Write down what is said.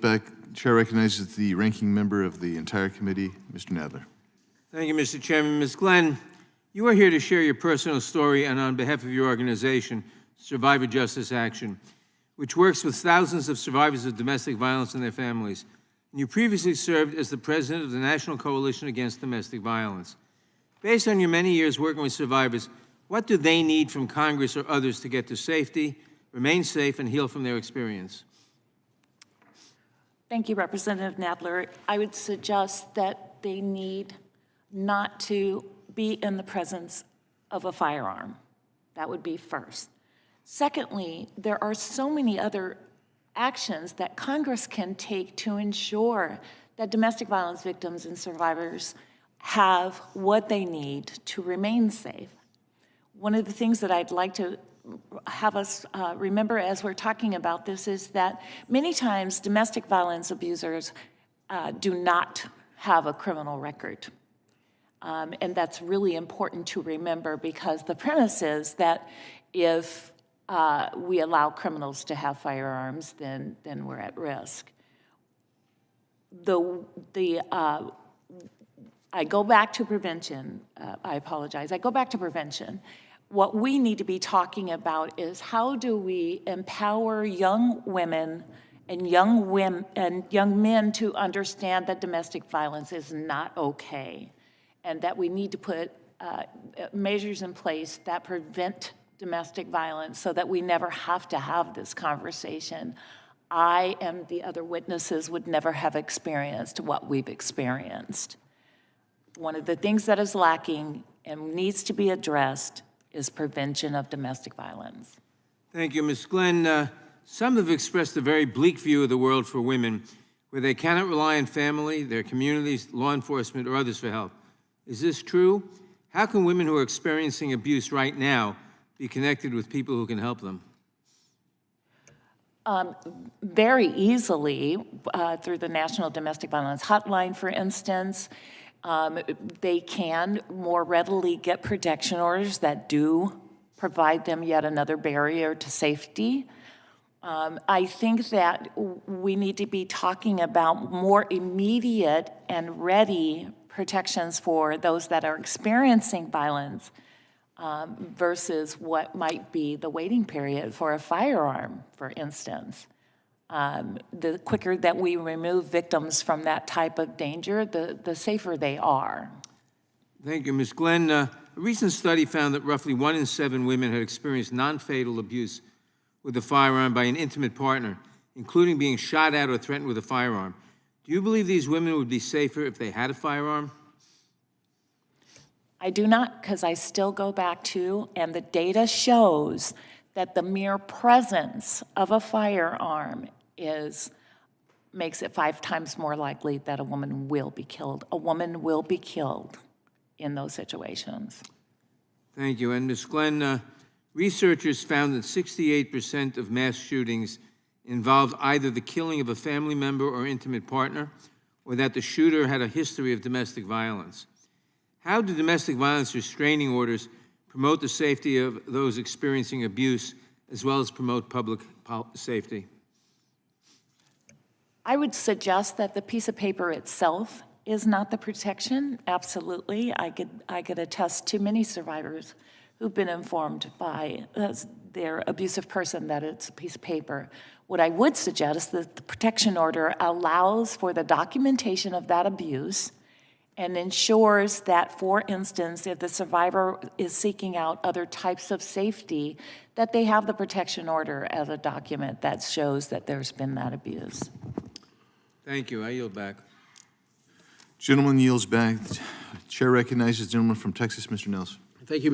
back. Chair recognizes the ranking member of the entire committee, Mr. Nadler. Thank you, Mr. Chairman. Ms. Glenn, you are here to share your personal story and on behalf of your organization, Survivor Justice Action, which works with thousands of survivors of domestic violence and their families. And you previously served as the president of the National Coalition Against Domestic Violence. Based on your many years working with survivors, what do they need from Congress or others to get to safety, remain safe, and heal from their experience? Thank you, Representative Nadler. I would suggest that they need not to be in the presence of a firearm. That would be first. Secondly, there are so many other actions that Congress can take to ensure that domestic violence victims and survivors have what they need to remain safe. One of the things that I'd like to have us remember as we're talking about this is that many times domestic violence abusers do not have a criminal record. And that's really important to remember, because the premise is that if we allow criminals to have firearms, then we're at risk. I go back to prevention. I apologize. I go back to prevention. What we need to be talking about is how do we empower young women and young men to understand that domestic violence is not okay, and that we need to put measures in place that prevent domestic violence so that we never have to have this conversation. I and the other witnesses would never have experienced what we've experienced. One of the things that is lacking and needs to be addressed is prevention of domestic violence. Thank you, Ms. Glenn. Some have expressed a very bleak view of the world for women, where they cannot rely on family, their communities, law enforcement, or others for help. Is this true? How can women who are experiencing abuse right now be connected with people who can help them? Very easily, through the National Domestic Violence Hotline, for instance. They can more readily get protection orders that do provide them yet another barrier to safety. I think that we need to be talking about more immediate and ready protections for those that are experiencing violence versus what might be the waiting period for a firearm, for instance. The quicker that we remove victims from that type of danger, the safer they are. Thank you, Ms. Glenn. A recent study found that roughly 1 in 7 women had experienced non-fatal abuse with a firearm by an intimate partner, including being shot at or threatened with a firearm. Do you believe these women would be safer if they had a firearm? I do not, because I still go back to, and the data shows that the mere presence of a firearm makes it 5 times more likely that a woman will be killed. A woman will be killed in those situations. Thank you. And Ms. Glenn, researchers found that 68% of mass shootings involved either the killing of a family member or intimate partner, or that the shooter had a history of domestic violence. How do domestic violence restraining orders promote the safety of those experiencing abuse, as well as promote public safety? I would suggest that the piece of paper itself is not the protection. Absolutely. I could attest to many survivors who've been informed by their abusive person that it's a piece of paper. What I would suggest is that the protection order allows for the documentation of that abuse and ensures that, for instance, if the survivor is seeking out other types of safety, that they have the protection order as a document that shows that there's been that abuse. Thank you. I yield back. Gentleman yields back. Chair recognizes the gentleman from Texas, Mr. Nelson. Thank you,